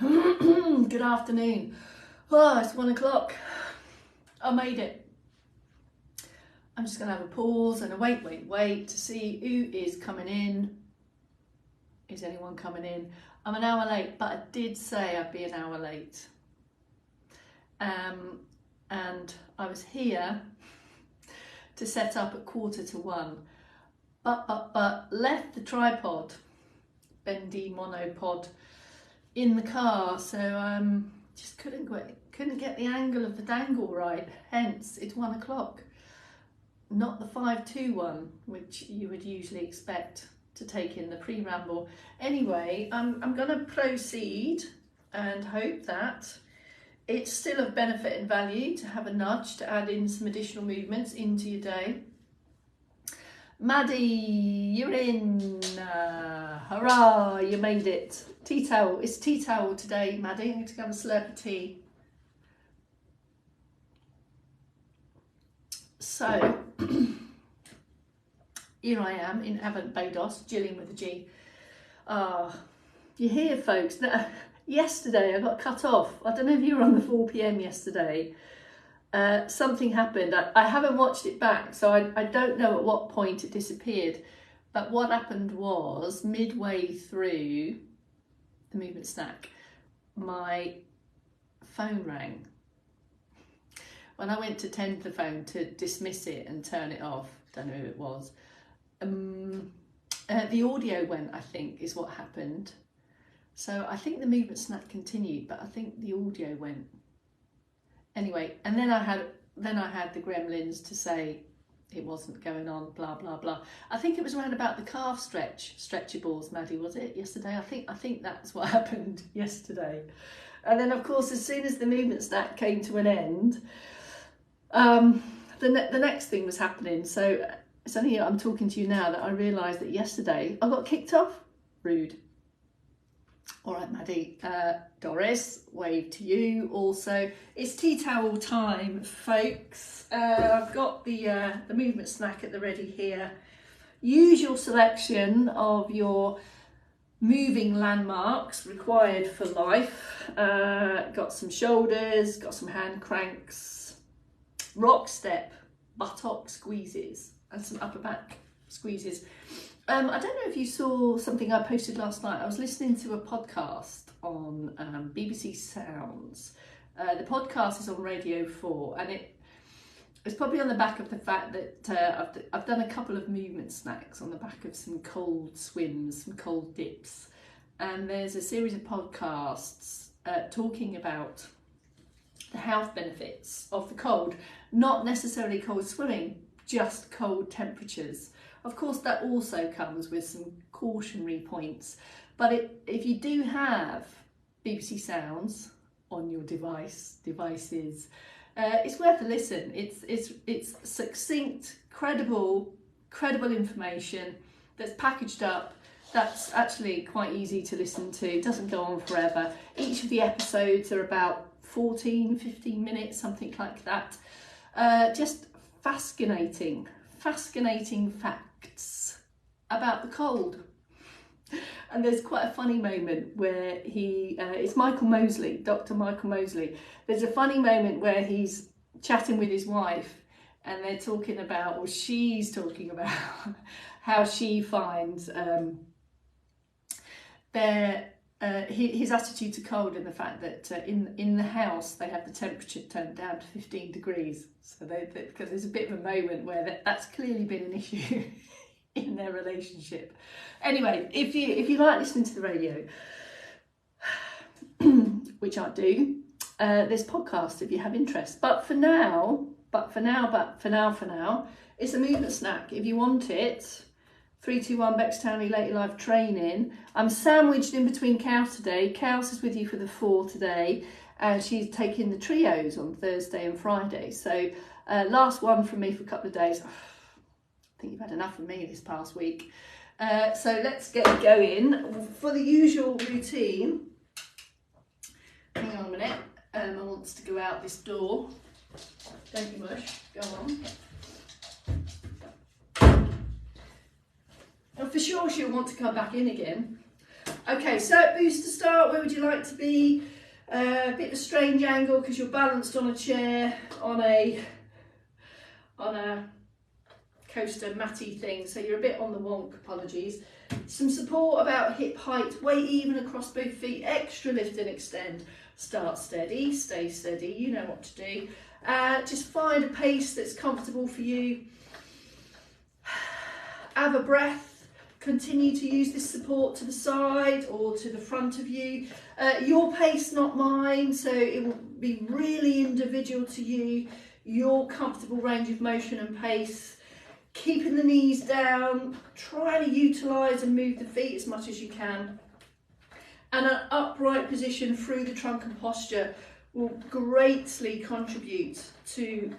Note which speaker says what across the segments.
Speaker 1: Good afternoon. Oh, it's 1 o'clock. I made it. I'm just going to have a pause and a wait to see who is coming in. Is anyone coming in? I'm an hour late, but I did say I'd be an hour late. And I was here to set up at 1:45, but left the tripod, bendy monopod, in the car, so just couldn't get the angle of the dangle right. Hence, it's 1 o'clock, not the 5:21, which you would usually expect to take in the pre-ramble. Anyway, I'm going to proceed and hope that it's still of benefit and value to have a nudge to add in some additional movements into your day. Maddie, you're in. Hurrah, you made it. Tea towel. It's tea towel today, Maddie. I'm going to go have a slurp of tea. So, here I am in Barbados, Gillian with a G. You hear, folks, that yesterday I got cut off. I don't know if you were on the 4 p.m. yesterday. Something happened. I haven't watched it back, so I don't know at what point it disappeared. But what happened was, midway through the movement snack, my phone rang. When I went to tend the phone to dismiss it and turn it off, don't know who it was, the audio went, I think, is what happened. So I think the movement snack continued, but I think the audio went. Anyway, and then I had the gremlins to say it wasn't going on, blah blah blah. I think it was around about the calf stretchables, Maddie, was it yesterday? I think that's what happened yesterday. And then of course, as soon as the movement snack came to an end, the next thing was happening. So it's only I'm talking to you now that I realised that yesterday I got kicked off. Rude. All right, Maddie. Doris, wave to you also. It's tea towel time, folks. I've got the movement snack at the ready here. Use your selection of your moving landmarks required for life. Got some shoulders, got some hand cranks, rock step, buttock squeezes, and some upper back squeezes. I don't know if you saw something I posted last night. I was listening to a podcast on BBC Sounds. The podcast is on Radio 4, and it's probably on the back of the fact that I've done a couple of movement snacks on the back of some cold swims, some cold dips. And there's a series of podcasts talking about the health benefits of the cold, not necessarily cold swimming, just cold temperatures. Of course, that also comes with some cautionary points, but if you do have BBC Sounds on your devices, it's worth a listen. It's succinct, credible information that's packaged up. That's actually quite easy to listen to. It doesn't go on forever. Each of the episodes are about 14-15 minutes, something like that. Just fascinating facts about the cold. And there's quite a funny moment where it's Michael Mosley, Dr. Michael Mosley. There's a funny moment where he's chatting with his wife, and they're talking about, or she's talking about, how she finds his attitude to cold, and the fact that in the house they have the temperature turned down to 15 degrees. So because there's a bit of a moment where that's clearly been an issue in their relationship. Anyway, if you like listening to the radio, which I do, there's podcasts if you have interest. But for now, it's a movement snack. If you want it, 321 Bextownley Late Life Training. I'm sandwiched in between Cows today. Cows is with you for the 4 today, and she's taking the trios on Thursday and Friday. So last one from me for a couple of days. I think you've had enough of me this past week. So let's get going. For the usual routine, hang on a minute. I want to go out this door. Don't you mush, go on. And for sure she'll want to come back in again. Okay, cert boost to start. Where would you like to be? A bit of a strange angle because you're balanced on a chair on a coaster matty thing, so you're a bit on the wonk, apologies. Some support about hip height, weight even across both feet, extra lift and extend. Start steady, stay steady, you know what to do. Just find a pace that's comfortable for you. Have a breath, continue to use this support to the side or to the front of you. Your pace, not mine, so it will be really individual to you, your comfortable range of motion and pace. Keeping the knees down, try to utilise and move the feet as much as you can. And an upright position through the trunk and posture will greatly contribute to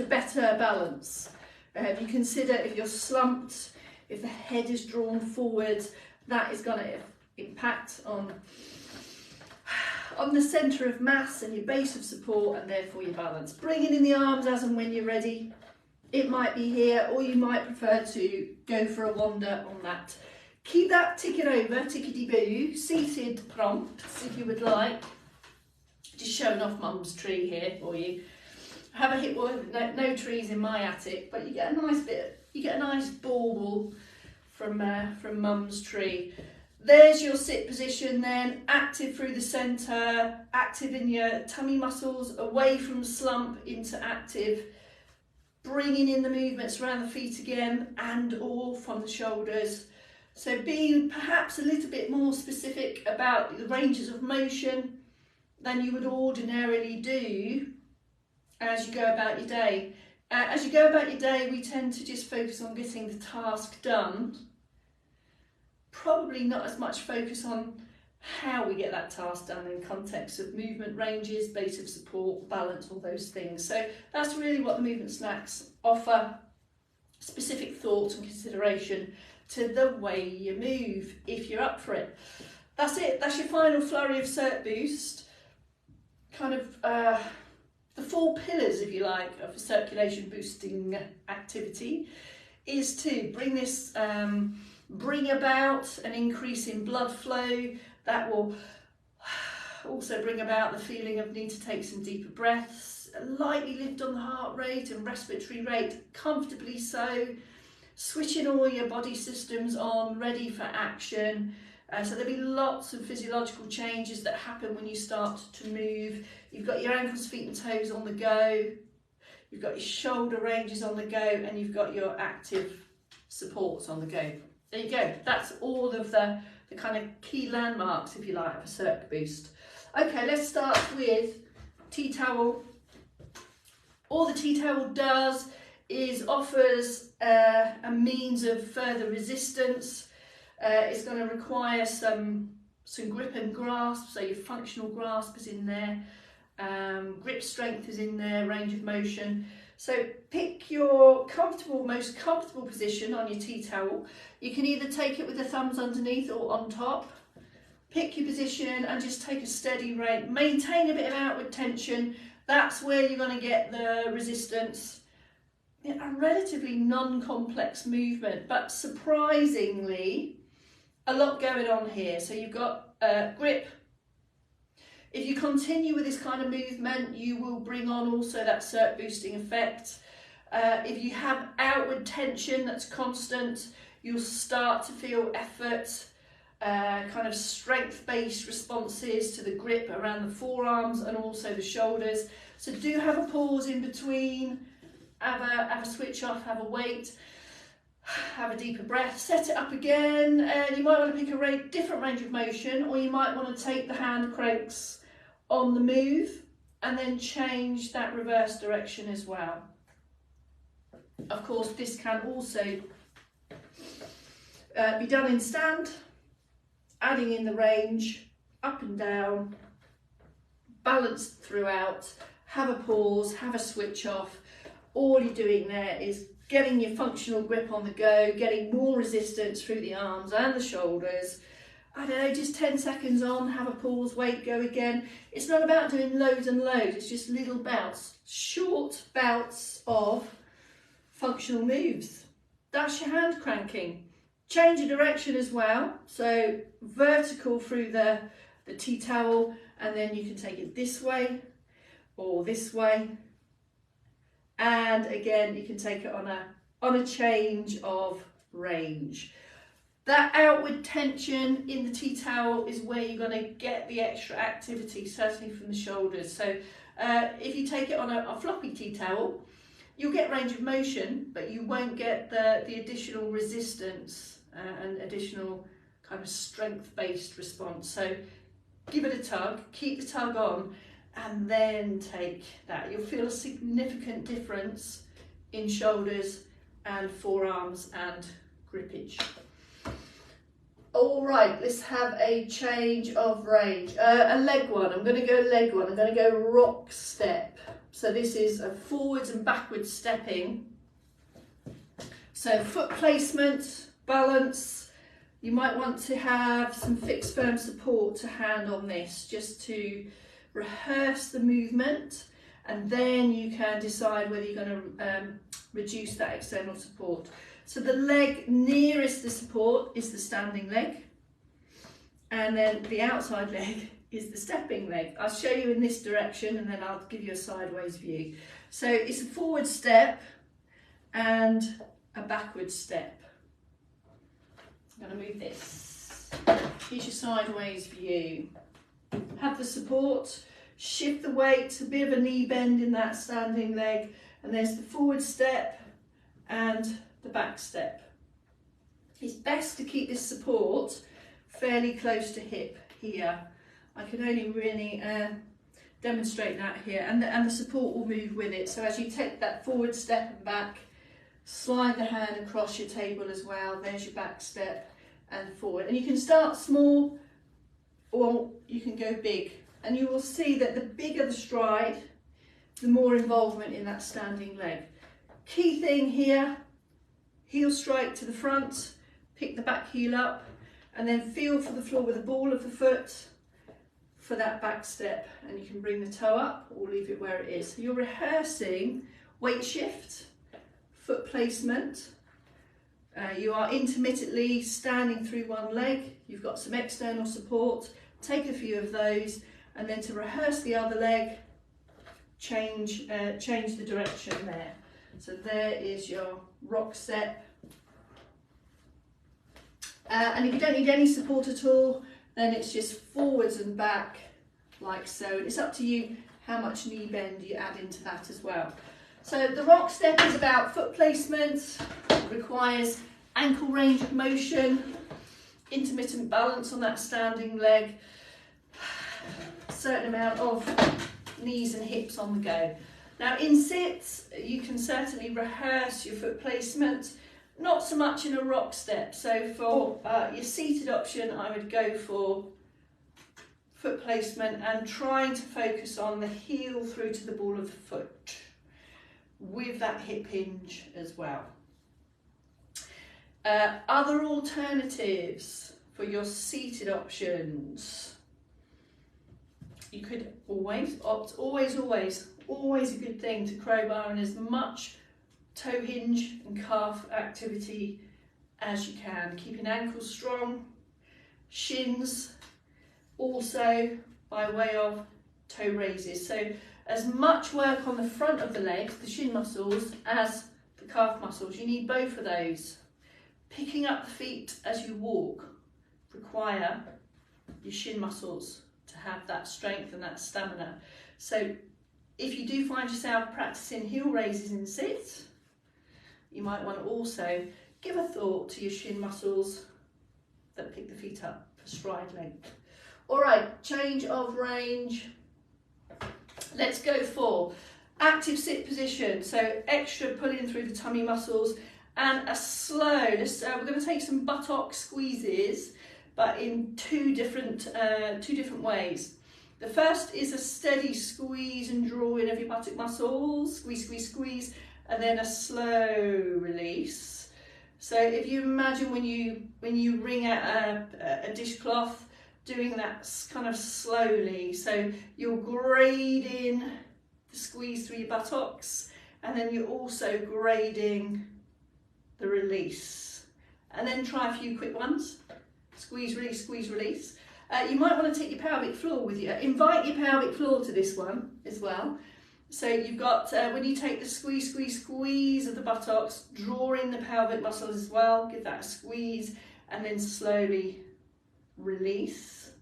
Speaker 1: better balance. You consider if you're slumped, if the head is drawn forward, that is going to impact on the centre of mass and your base of support and therefore your balance. Bringing in the arms as and when you're ready. It might be here, or you might prefer to go for a wander on that. Keep that ticking over, tickety-boo, seated prompts if you would like. Just showing off mum's tree here for you. Have a hit, well, no trees in my attic, but you get a nice bit, you get a nice bauble from mum's tree. There's your sit position then, active through the centre, active in your tummy muscles, away from slump into active. Bringing in the movements around the feet again and or from the shoulders. So being perhaps a little bit more specific about the ranges of motion than you would ordinarily do as you go about your day. As you go about your day, we tend to just focus on getting the task done. Probably not as much focus on how we get that task done in context of movement ranges, base of support, balance, all those things. So that's really what the movement snacks offer, specific thought and consideration to the way you move, if you're up for it. That's it, that's your final flurry of cert boost. Kind of the 4 pillars, if you like, of a circulation boosting activity is to bring this, bring about an increase in blood flow. That will also bring about the feeling of need to take some deeper breaths, a lightly lift on the heart rate and respiratory rate, comfortably so, switching all your body systems on, ready for action. So there'll be lots of physiological changes that happen when you start to move. You've got your ankles, feet and toes on the go, you've got your shoulder ranges on the go, and you've got your active supports on the go. There you go, that's all of the kind of key landmarks, if you like, of a circ boost. Okay, let's start with tea towel. All the tea towel does is offers a means of further resistance. It's going to require some grip and grasp, so your functional grasp is in there, grip strength is in there, range of motion. So pick your most comfortable position on your tea towel. You can either take it with the thumbs underneath or on top. Pick your position and just take a steady rate. Maintain a bit of outward tension. That's where you're going to get the resistance. A relatively non-complex movement, but surprisingly, a lot going on here. So you've got grip. If you continue with this kind of movement, you will bring on also that cert boosting effect. If you have outward tension that's constant, you'll start to feel effort, kind of strength-based responses to the grip around the forearms and also the shoulders. So do have a pause in between, have a switch off, have a wait, have a deeper breath, set it up again. You might want to pick a different range of motion, or you might want to take the hand cranks on the move and then change that reverse direction as well. Of course, this can also be done in stand, adding in the range, up and down, balanced throughout, have a pause, have a switch off. All you're doing there is getting your functional grip on the go, getting more resistance through the arms and the shoulders. I don't know, just 10 seconds on, have a pause, wait, go again. It's not about doing loads and loads, it's just little bouts, short bouts of functional moves. That's your hand cranking. Change of direction as well, so vertical through the tea towel, and then you can take it this way or this way, and again you can take it on a change of range. That outward tension in the tea towel is where you're going to get the extra activity, certainly from the shoulders. So if you take it on a floppy tea towel, you'll get range of motion, but you won't get the additional resistance and additional kind of strength-based response. So give it a tug, keep the tug on, and then take that. You'll feel a significant difference in shoulders and forearms and grippage. All right, let's have a change of range. A leg one, I'm going to go leg one. I'm going to go rock step. So this is a forwards and backwards stepping. So foot placement, balance. You might want to have some fixed firm support to hand on this, just to rehearse the movement, and then you can decide whether you're going to reduce that external support. So the leg nearest the support is the standing leg, and then the outside leg is the stepping leg. I'll show you in this direction and then I'll give you a sideways view. So it's a forward step and a backward step. I'm going to move this. Here's your sideways view. Have the support, shift the weight, a bit of a knee bend in that standing leg, and there's the forward step and the back step. It's best to keep this support fairly close to hip here. I can only really demonstrate that here, and the support will move with it. So as you take that forward step and back, slide the hand across your table as well. There's your back step and forward. And you can start small or you can go big. And you will see that the bigger the stride, the more involvement in that standing leg. Key thing here, heel strike to the front, pick the back heel up, and then feel for the floor with the ball of the foot for that back step. And you can bring the toe up or leave it where it is. So you're rehearsing weight shift, foot placement. You are intermittently standing through one leg. You've got some external support. Take a few of those, and then to rehearse the other leg, change the direction there. So there is your rock step. And if you don't need any support at all, then it's just forwards and back like so. It's up to you how much knee bend you add into that as well. So the rock step is about foot placement, requires ankle range of motion, intermittent balance on that standing leg, certain amount of knees and hips on the go. Now in sits, you can certainly rehearse your foot placement, not so much in a rock step. So for your seated option, I would go for foot placement and trying to focus on the heel through to the ball of the foot with that hip hinge as well. Other alternatives for your seated options. You could always opt, always a good thing to crowbar in as much toe hinge and calf activity as you can, keeping ankles strong, shins also by way of toe raises. So as much work on the front of the legs, the shin muscles, as the calf muscles. You need both of those. Picking up the feet as you walk require your shin muscles to have that strength and that stamina. So if you do find yourself practicing heel raises in sit, you might want to also give a thought to your shin muscles that pick the feet up for stride length. All right, change of range. Let's go for active sit position. So extra pulling through the tummy muscles and a slow, we're going to take some buttock squeezes, but in two different ways. The first is a steady squeeze and draw in of your buttock muscles, squeeze, squeeze, squeeze, and then a slow release. So if you imagine when you wring out a dishcloth, doing that kind of slowly. So you're grading the squeeze through your buttocks, and then you're also grading the release. and then try a few quick ones. Squeeze, release, squeeze, release. You might want to take your pelvic floor with you. Invite your pelvic floor to this one as well. So you've got, when you take the squeeze, squeeze, squeeze of the buttocks, draw in the pelvic muscles as well, give that a squeeze, and then slowly release,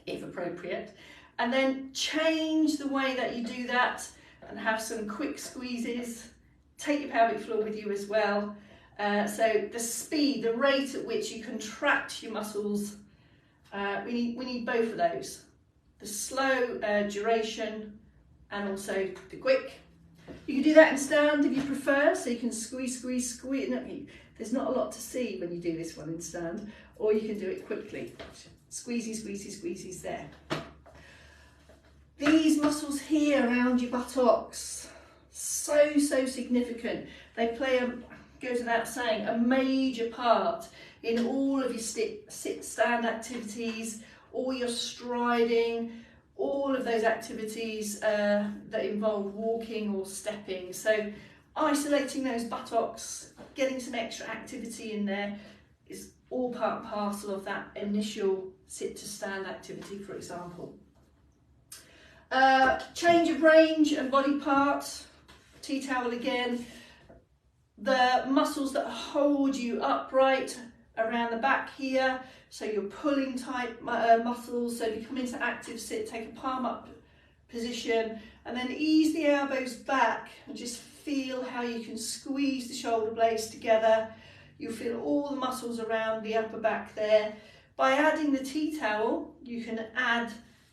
Speaker 1: if appropriate. And then change the way that you do that and have some quick squeezes. Take your pelvic floor with you as well. So the speed, the rate at which you contract your muscles, we need both of those. The slow duration and also the quick. You can do that in stand if you prefer, so you can squeeze, squeeze, squeeze. No, there's not a lot to see when you do this one in stand, or you can do it quickly. Squeezy, squeezy, squeezies there. These muscles here around your buttocks, so significant. They play, goes without saying, a major part in all of your sit-stand activities, all your striding, all of those activities that involve walking or stepping. So isolating those buttocks, getting some extra activity in there is all part and parcel of that initial sit to stand activity, for example. Change of range and body parts, tea towel again. The muscles that hold you upright around the back here, so your pulling type muscles. So if you come into active sit, take a palm up position and then ease the elbows back and just feel how you can squeeze the shoulder blades together. You'll feel all the muscles around the upper back there. By adding the tea towel, you can add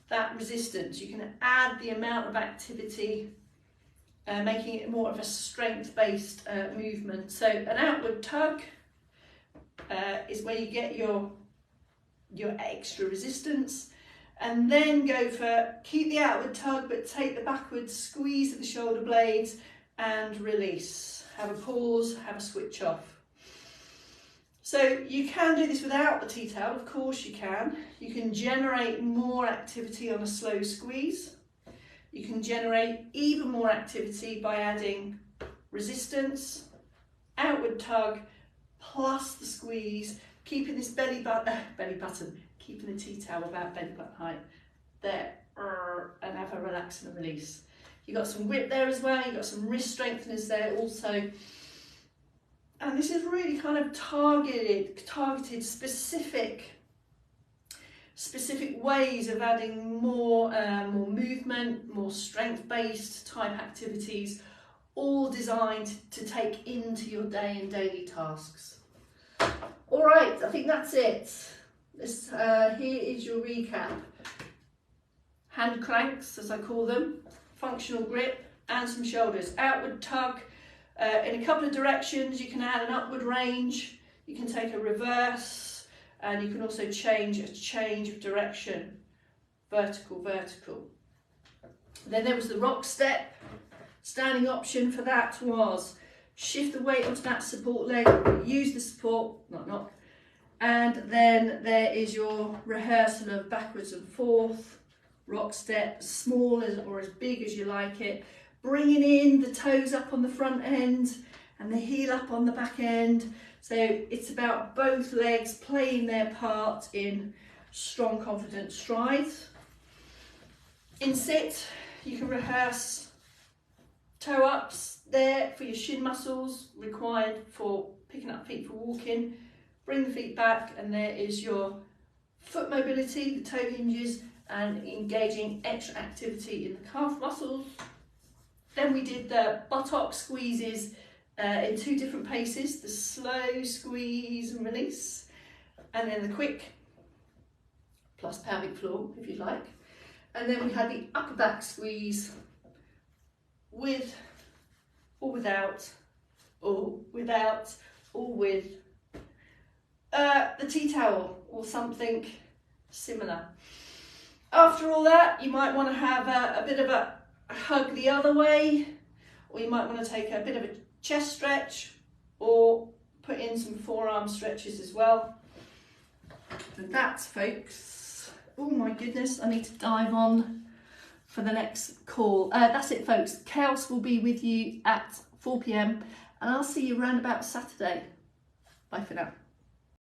Speaker 1: that resistance. You can add the amount of activity, making it more of a strength-based movement. So an outward tug is where you get your extra resistance, and then go for, keep the outward tug but take the backward squeeze of the shoulder blades and release. Have a pause, have a switch off. So you can do this without the tea towel, of course you can. You can generate more activity on a slow squeeze. You can generate even more activity by adding resistance, outward tug, plus the squeeze, keeping this belly button, keeping the tea towel about belly button height there, and have a relax and a release. You've got some grip there as well, you've got some wrist strengtheners there also. And this is really kind of targeted specific ways of adding more movement, more strength-based type activities, all designed to take into your day and daily tasks. All right, I think that's it. Here is your recap. Hand cranks, as I call them, functional grip, and some shoulders. Outward tug. In a couple of directions, you can add an upward range, you can take a reverse, and you can also change of direction, vertical, vertical. Then there was the rock step. Standing option for that was shift the weight onto that support leg, use the support, knock, and then there is your rehearsal of backwards and forth, rock step, small or as big as you like it. Bringing in the toes up on the front end and the heel up on the back end. So it's about both legs playing their part in strong, confident strides. In sit, you can rehearse toe ups there for your shin muscles required for picking up feet for walking. Bring the feet back, and there is your foot mobility, the toe hinges, and engaging extra activity in the calf muscles. Then we did the buttock squeezes in two different paces, the slow squeeze and release, and then the quick, plus pelvic floor if you'd like. And then we had the upper back squeeze with or without, or without or with the tea towel or something similar. After all that, you might want to have a bit of a hug the other way, or you might want to take a bit of a chest stretch or put in some forearm stretches as well. And that's, folks, oh my goodness, I need to dive on for the next call. That's it, folks. Kels will be with you at 4 p.m. and I'll see you around about Saturday. Bye for now.